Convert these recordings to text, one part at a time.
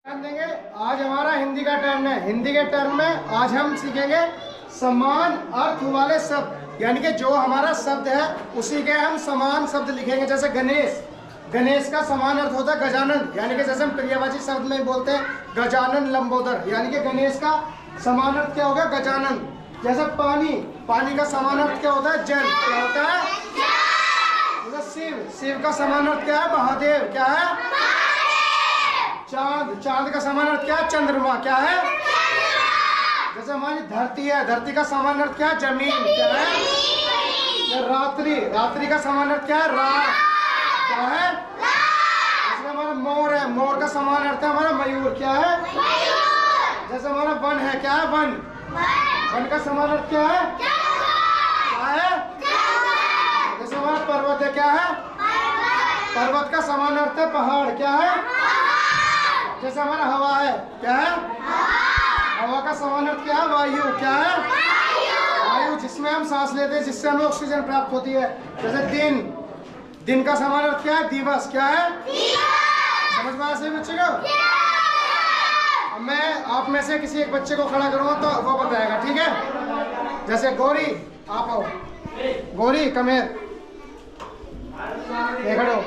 देंगे। आज हमारा हिंदी का टर्म है। हिंदी के टर्म में आज हम सीखेंगे समान अर्थ वाले शब्द, यानी कि जो हमारा शब्द है उसी के हम समान शब्द लिखेंगे। जैसे गणेश, गणेश का समान अर्थ होता है गजानन, यानी कि जैसे हम क्रियावाची शब्द में बोलते हैं गजानन लंबोदर, यानी कि गणेश का समान अर्थ क्या होगा? गजानन। जैसे पानी, पानी का समान अर्थ क्या होता है? जल। क्या होता है? जैसे शिव, शिव का समान अर्थ क्या है? महादेव। क्या है? चांद, चांद का समान अर्थ क्या है? चंद्रमा। क्या है? जैसे हमारी धरती है, धरती का समान अर्थ क्या है? जमीन। क्या है? रात्रि, रात्रि का समान अर्थ क्या है? रात। क्या है? जैसे हमारा मोर है, मोर का समान अर्थ है हमारा मयूर। क्या है? जैसे हमारा वन है, क्या है? वन। वन का समान अर्थ क्या है? क्या है? जैसे हमारा पर्वत है, क्या है? पर्वत का समान अर्थ है पहाड़। क्या है? जैसे हमारा हवा है, क्या है? हवा का समान अर्थ क्या है? वायु। क्या है? वायु, जिसमें हम सांस लेते हैं, जिससे हमें ऑक्सीजन प्राप्त होती है। जैसे दिन, दिन का समान अर्थ क्या है? दिवस। क्या है? समझ में आया सभी बच्चे को? अब मैं आप में से किसी एक बच्चे को खड़ा करूंगा तो वो बताएगा, ठीक है? जैसे गौरी, आप आओ। गौरी कम हियर, खड़ो।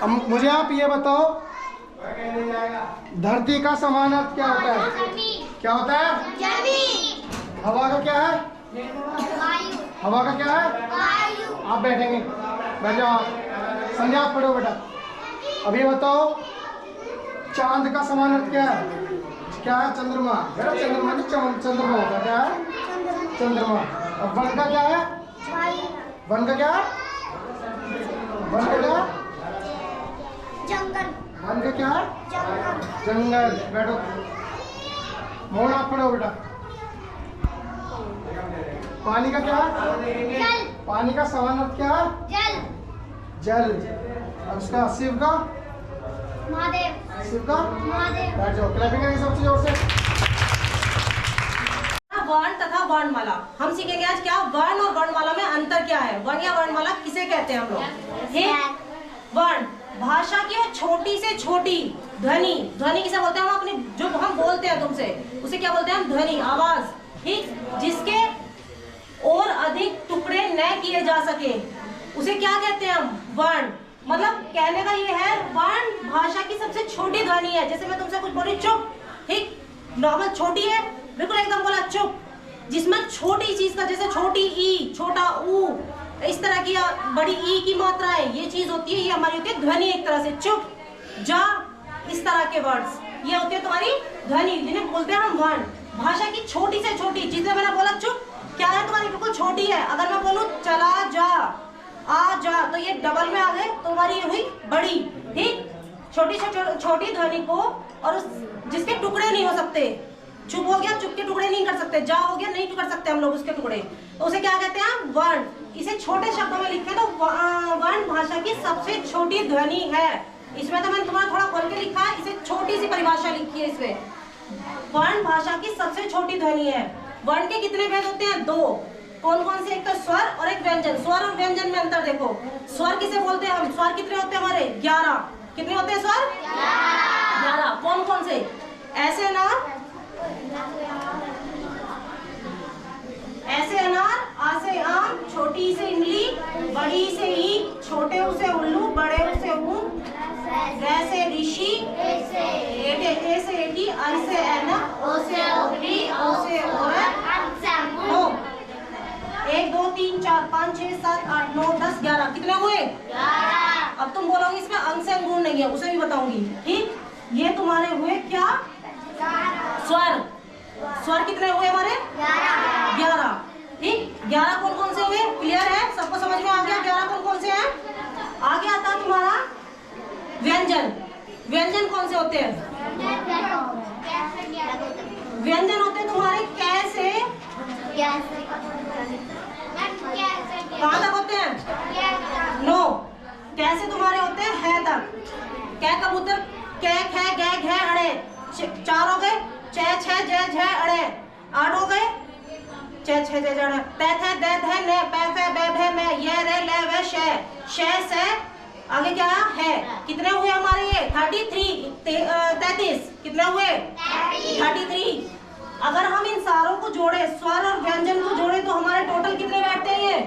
अब मुझे आप ये बताओ, धरती का समान अर्थ क्या होता है? क्या होता है? हवा का क्या है? हवा का क्या है? आप बैठेंगे, बैठ जाओ आप। संजय आप पढ़ो बेटा। अभी बताओ, चांद का समान अर्थ क्या है? क्या है? चंद्रमा। चंद्रमा नहीं, चंद्रमा होता है। क्या है? चंद्रमा। अब वन का क्या है? वन का क्या है? वन का क्या है? जंगल। वन का क्या है? जंगल। बैठो। मोहन आप पढ़ो बेटा। पानी का क्या है? जल। पानी का समान अर्थ क्या है? जल। जल। और उसका शिव का? महादेव। शिव का? महादेव। बैठ जाओ, क्लैपिंग करेंगे सबसे जोर से। वर्ण तथा वर्णमाला हम सीखेंगे आज। क्या वर्ण और वर्णमाला में अंतर क्या है? वर्ण या वर्णमाला किसे कहते हैं हम लोग? ठीक। वर्ण भाषा की छोटी से छोटी ध्वनि, ध्वनि किसे बोलते हैं? हम अपनी जो हम बोलते हैं तुमसे, उसे क्या बोलते हैं हम? ध्वनि, आवाज। ठीक, जिसके और अधिक टुकड़े न किए जा सके उसे क्या कहते हैं हम? वर्ण। मतलब कहने का ये है, वर्ण भाषा की सबसे छोटी ध्वनि है। जैसे मैं तुमसे कुछ बोली चुप, ठीक, नॉर्मल छोटी है, बिल्कुल एकदम बोला चुप, जिसमें छोटी चीज का, जैसे छोटी ई, छोटा ऊ, इस तरह की बड़ी ई की मात्रा है, ये चीज होती है, ये हमारी होती है ध्वनि। एक तरह से चुप, जा, इस तरह के वर्ड्स ये होती है तुम्हारी ध्वनि, जिन्हें बोलते हैं हम वर्ण। भाषा की छोटी से छोटी, जिसे मैंने बोला चुप, क्या है तुम्हारी? बिल्कुल छोटी है। अगर मैं बोलूं चला जा, आ जा, तो ये डबल में आ गए, तो हमारी ये हुई बड़ी। ठीक, छोटी से छोटी ध्वनि को, और जिसके टुकड़े नहीं हो सकते। चुप हो गया, चुप के टुकड़े नहीं कर सकते। जा हो गया, नहीं कर सकते हम लोग उसके टुकड़े, तो उसे क्या कहते हैं? वर्ण। इसे छोटे शब्दों में लिखे तो वर्ण भाषा की सबसे छोटी ध्वनि है। इसमें तो मैंने तुम्हारा थोड़ा खोल के लिखा है, इसे छोटी सी परिभाषा लिखी है इसमें। वर्ण भाषा की सबसे छोटी ध्वनि है। वर्ण के कितने भेद होते हैं? दो। कौन कौन से? एक तो स्वर और एक व्यंजन। स्वर और व्यंजन में अंतर देखो। स्वर किसे बोलते हैं हम? स्वर कितने होते हैं हमारे? 11। कितने होते हैं स्वर? 11। कौन कौन से? ऐसे अनार, ऐसे अनार, आ से आम, छोटी से इमली, बड़ी से ईंट, छोटे उसे उल्लू, बड़े उसे ऊन, से ऋषि, ए से एटी, आई से ऐना, ओ से ओखली, ओ से औरत, हो। 1 2 3 4 5 6 7 8 9 10 11। कितने हुए? 11। अब तुम बोलोगे इसमें अंग से गुण नहीं है, उसे भी बताऊंगी। ठीक, ये तुम्हारे हुए क्या? स्वर। स्वर कितने हुए हमारे? 11। ठीक, 11 कौन कौन से हुए? क्लियर है? सबको समझ में आ गया 11 कौन कौन से हैं? आगे आता है तुम्हारा व्यंजन। व्यंजन कौन से होते हैं? व्यंजन होते हैं तुम्हारे कैसे, कहाँ तक होते हैं? नो। कैसे तुम्हारे होते हैं? है तक। कै कबूतर, कै खे गे घे अड़े, 4 हो गए, 6 6 जय झ अड़े, 8 हो गए, 6 6 जय जड़, तै थे दे थे ने, पै फे बे भे में, ये रे ले वे शे, शे से आगे क्या आया? है। कितने हुए हमारे ये? 33 कितने हुए? 33। अगर हम इन सारों को जोड़े, स्वर और व्यंजन को जोड़े तो हमारे टोटल कितने बैठते हैं ये?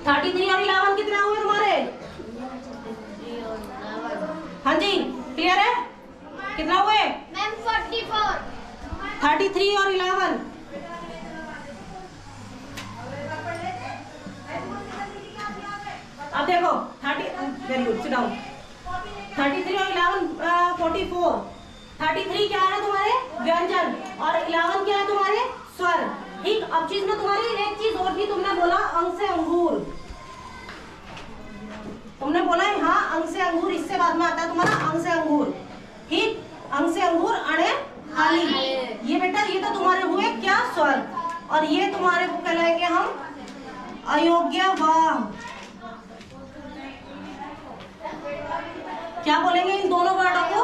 33 और 11 कितने हुए तुम्हारे? हाँ जी, क्लियर है? कितना हुए? 44। 33 और 11। अब देखो 30, वेरी गुड, सिट डाउन। 33 और 11 44। 33 क्या है तुम्हारे? व्यंजन, और 11 क्या है तुम्हारे? स्वर। ठीक, अब चीज में तुम्हारी एक चीज और थी, तुमने बोला अंग से अंगूर। तुमने बोला है हाँ अंग से अंगूर, इससे बाद में आता है तुम्हारा अंग से अंगूर। ठीक, अंग से अंगूर अणे खाली। ये बेटा ये तो तुम्हारे हुए क्या? स्वर। और ये तुम्हारे को कहलाएंगे हम अयोग्य वाह। क्या बोलेंगे इन दोनों वर्डों को?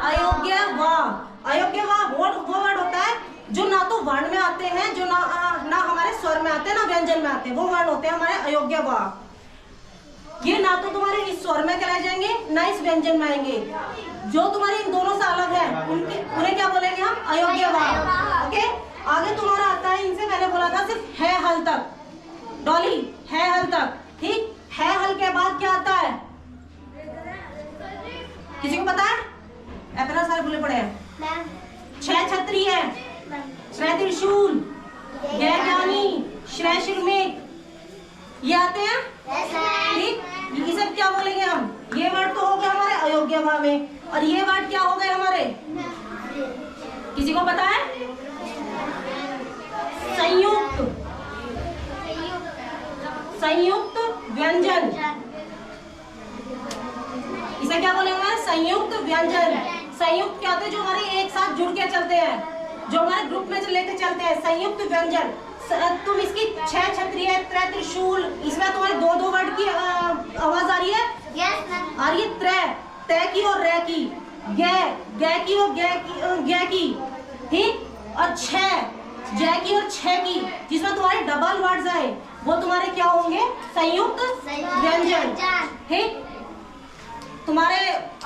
अयोग्य वाह। अयोग्य वाह वो वर्ड होता है जो ना तो वर्ण में आते हैं, जो ना हमारे स्वर में आते हैं, ना व्यंजन में आते हैं, वो वर्ड होते हैं हमारे अयोग्य वाह। ये ना तो तुम्हारे इस स्वर में कहलाए जाएंगे, ना इस व्यंजन में आएंगे। जो तुम्हारे इन दोनों से अलग है उन्हें क्या बोलेंगे हम? अयोग्य वाह। ओके, आगे तुम्हारा आता है, इनसे मैंने बोला था सिर्फ है हल तक। डॉली, है हल तक। ठीक, है हल के बाद क्या आता है? किसी को पता है? इतना सारे बोले पड़े हैं। छह छत्री है, श्रेय त्रिशूल, जय ज्ञानी, श्रेय शिरमेक, ये आते हैं। ठीक, ये सब क्या बोलेंगे हम? ये वर्ड तो हो गए हमारे अयोग्य भाव में, और ये वर्ड क्या हो गए हमारे? किसी को पता है? संयुक्त, संयुक्त व्यंजन, इसे क्या बोलेंगे? संयुक्त व्यंजन। संयुक्त क्या होते हैं? जो हमारे एक साथ जुड़ के चलते हैं, जो हमारे ग्रुप में लेके चलते हैं, संयुक्त व्यंजन। तुम इसकी छह छत्री है, त्रय त्रिशूल, इसमें तुम्हारे दो दो वर्ड की आवाज आ रही है। आ रही है त्रय, तय की और रे की, गे की और गे की। ठीक, और छह, जय की और छह की, जिसमें तुम्हारे डबल वर्ड्स आए, वो तुम्हारे क्या होंगे? संयुक्त व्यंजन। ठीक, तुम्हारे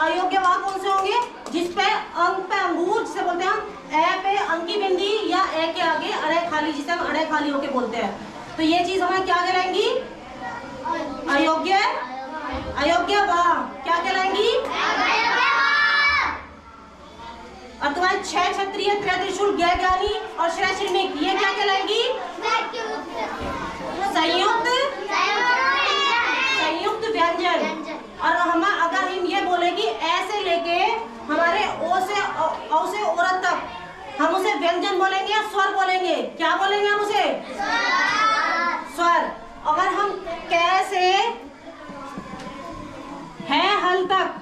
अयोग्य वाक्य कौन से होंगे? जिसपे अंग पे अंगूर, जिसे बोलते हैं हम ए पे अंग की बिंदी, या ए के आगे अड़े खाली, जिसे हम अड़े खाली होके बोलते हैं। तो ये चीज हमें क्या कहलाएंगी? अयोग्य, अयोग्य वाह। क्या कहलाएंगी? और तुम्हारे छह क्षत्रिय, त्रय त्रिशूल, जय ज्ञानी और श्रेय शिरमेक, ये क्या कहलाएंगी? संयुक्त, संयुक्त व्यंजन। और हम अगर हम ये बोले कि ऐसे लेके हमारे ओ से औरत तक, हम उसे व्यंजन बोलेंगे या स्वर बोलेंगे? क्या बोलेंगे हम उसे? स्वर। अगर हम कैसे है हल तक,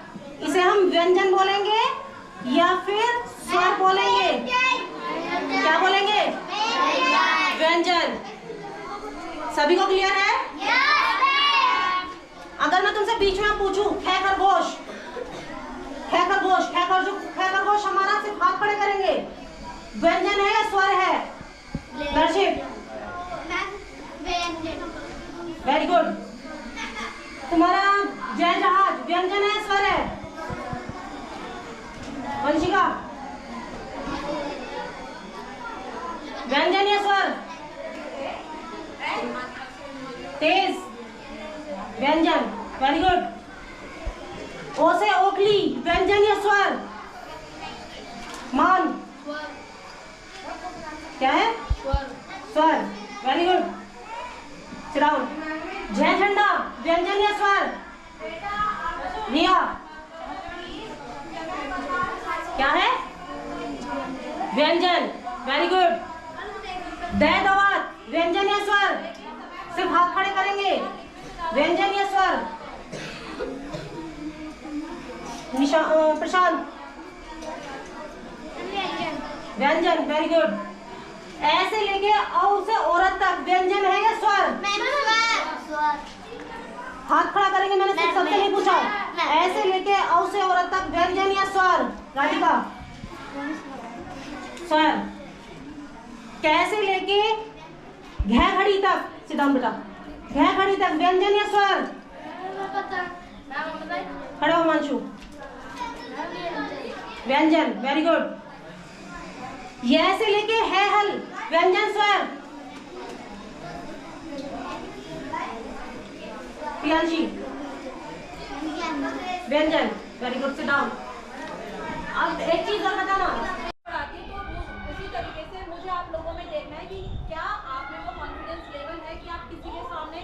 इसे हम व्यंजन बोलेंगे या फिर स्वर बोलेंगे? क्या बोलेंगे? व्यंजन। सभी को क्लियर है? अगर मैं तुमसे बीच में पूछूं खे खरगोश, खे खरगोश, खे खरगोश हमारा सिर्फ हाथ खड़े करेंगे, व्यंजन है या स्वर है? दर्शित, वेरी गुड। तुम्हारा जय जहाज व्यंजन है, स्वर है? वंशिका, व्यंजन या स्वर? तेज, व्यंजन, वेरी गुड। ओ से ओखली, व्यंजन या स्वर? मान, क्या है? स्वर, वेरी गुड। Sit down. जय झंडा, व्यंजन या स्वर? रिया, क्या है? व्यंजन, वेरी गुड। दय दवात, व्यंजन या स्वर? सिर्फ हाथ खड़े करेंगे, व्यंजन या स्वर? प्रशांत, व्यंजन, वेरी गुड। ऐसे लेके औ से औरत तक व्यंजन है या स्वर? हाथ खड़ा करेंगे, मैंने सिर्फ सबसे नहीं पूछा। ऐसे लेके औ से औरत तक व्यंजन या स्वर? राधिका, स्वर। कैसे लेके घ घड़ी तक, सिद्धांत बेटा, घ घड़ी तक व्यंजन या स्वर? खड़ा हो हिमांशु। व्यंजन, वेरी गुड। यह से लेके है हल, व्यंजन स्वर। प्रियांशी, व्यंजन, वेरी गुड, सिट डाउन। अब एक चीज और बताना, तो उसी तरीके से मुझे आप लोगों में देखना है कि क्या आप में वो कॉन्फिडेंस लेवल है कि आप किसी के सामने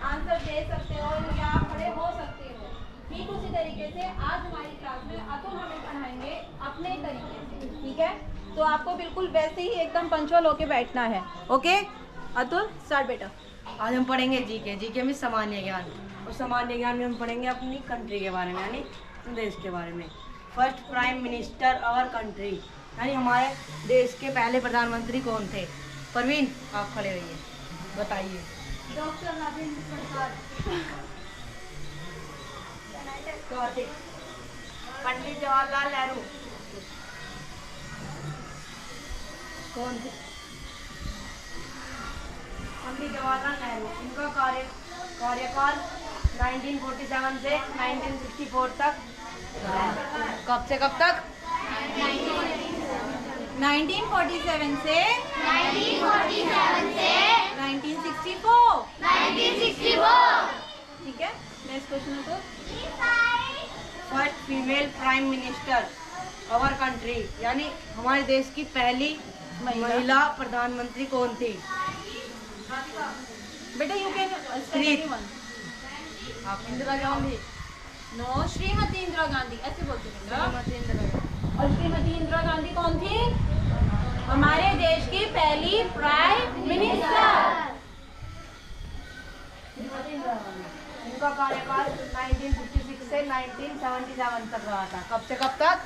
आंसर दे सकते हो या आप खड़े हो सकते हो। ठीक उसी तरीके से आज हमारी क्लास में अतुल हमें पढ़ाएंगे अपने तरीके से, ठीक है? तो आपको बिल्कुल वैसे ही एकदम पंचुअल होके बैठना है। ओके अतुल, स्टार्ट बेटा। आज हम पढ़ेंगे जीके। जीके में सामान्य ज्ञान, और सामान्य ज्ञान में हम पढ़ेंगे अपनी कंट्री के बारे में, यानी देश के बारे में। First prime minister our country, यानी हमारे देश के पहले प्रधानमंत्री कौन थे? परवीन, आप खड़े रहिए, बताइए। डॉक्टर राजेंद्र प्रसाद। पंडित जवाहरलाल नेहरू कौन थे? पंडित जवाहरलाल नेहरू, इनका कार्यकाल 1947 से 1964 तक। कब से कब तक? 1947 से 1964। ठीक है, नेक्स्ट क्वेश्चन तो first female prime minister our country, यानी हमारे देश की पहली महिला प्रधानमंत्री कौन थी? बेटा you can Three. Indira Gandhi. No, Shrimati Indira Gandhi, ऐसे बोलते हैं बेटा। और श्रीमती इंदिरा गांधी कौन थी? हमारे देश की पहली प्राइम मिनिस्टर। इनका कार्यकाल 1956 से 1977 तक रहा था। कब से कब तक?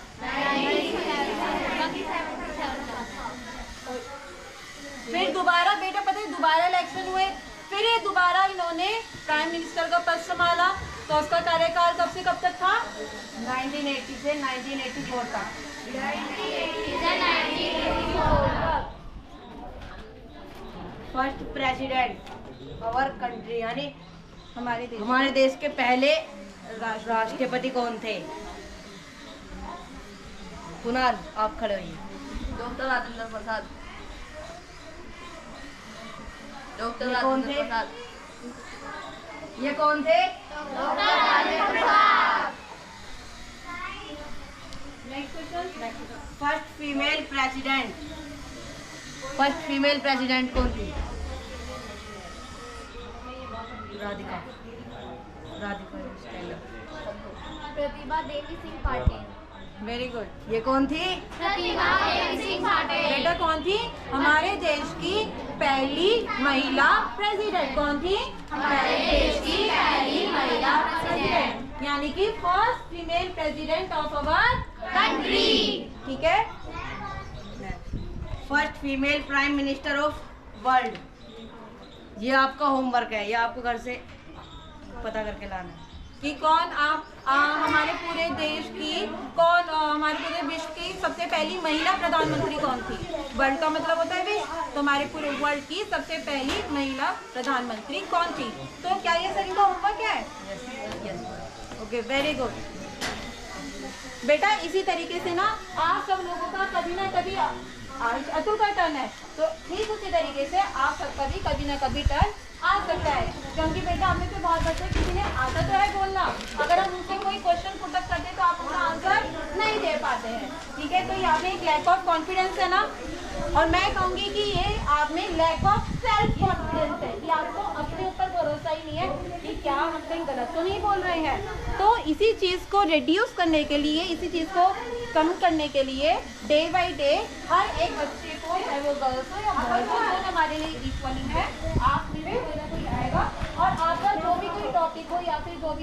फिर दोबारा बेटा पता है दोबारा इलेक्शन हुए, फिर ये दोबारा इन्होंने प्राइम मिनिस्टर का पद संभाला। तो उसका कार्यकाल कब से कब तक था? 1980 से 1984 तक। फर्स्ट प्रेसिडेंट आवर कंट्री, यानी हमारे देश के पहले राष्ट्रपति कौन थे? कुणाल, आप खड़े होइए। डॉक्टर राजेंद्र प्रसाद। डॉक्टर ये कौन थे? प्रसाद। ये कौन थे? Next question. First female president कौन थी? राधिका प्रतिभा देवी सिंह पाटिल। Very good. ये कौन थी? प्रतिभा देवी सिंह पाटिल। बेटा कौन थी? हमारे देश की पहली महिला प्रेसिडेंट। कौन थी? हमारे देश की पहली महिला प्रेसिडेंट, यानी कि first female president of our country. ठीक है। First female prime minister of world, ये आपका होमवर्क है, ये आपको घर से पता करके लाना है कि कौन हमारे पूरे देश की हमारे पूरे विश्व की सबसे पहली महिला प्रधानमंत्री कौन थी? वर्ल्ड का मतलब होता है विश्व, तो हमारे पूरे वर्ल्ड की सबसे पहली महिला प्रधानमंत्री कौन थी? तो क्या ये सभी का होमवर्क है? Okay, very good. बेटा इसी तरीके से ना आप सब लोगों का कभी ना कभी आज अतुल का टर्न है, तो ठीक उसी तरीके से आप सबका भी कभी ना कभी टर्न आ सकता है। क्योंकि बेटा हमें तो बहुत बच्चे किसी ने आता तो है बोलना, अगर हम उनसे कोई क्वेश्चन पुट अप करते तो आप उसका आंसर नहीं दे पाते हैं। ठीक है, तो यहाँ पे एक लैक ऑफ कॉन्फिडेंस है ना, और मैं कहूँगी कि ये आप में लैक ऑफ सेल्फ कॉन्फिडेंस है कि आपको अपने ऊपर भरोसा ही नहीं है कि क्या हम कहीं गलत तो नहीं बोल रहे हैं। तो इसी चीज़ को रिड्यूस करने के लिए, इसी चीज़ को कम करने के लिए डे बाई डे हर एक बच्चे को, चाहे वो गर्ल्स हो या बॉयज हो, दोनों हमारे लिए इक्वली है। आप में भी कोई ना कोई आएगा और आपका जो भी कोई टॉपिक हो या फिर जो भी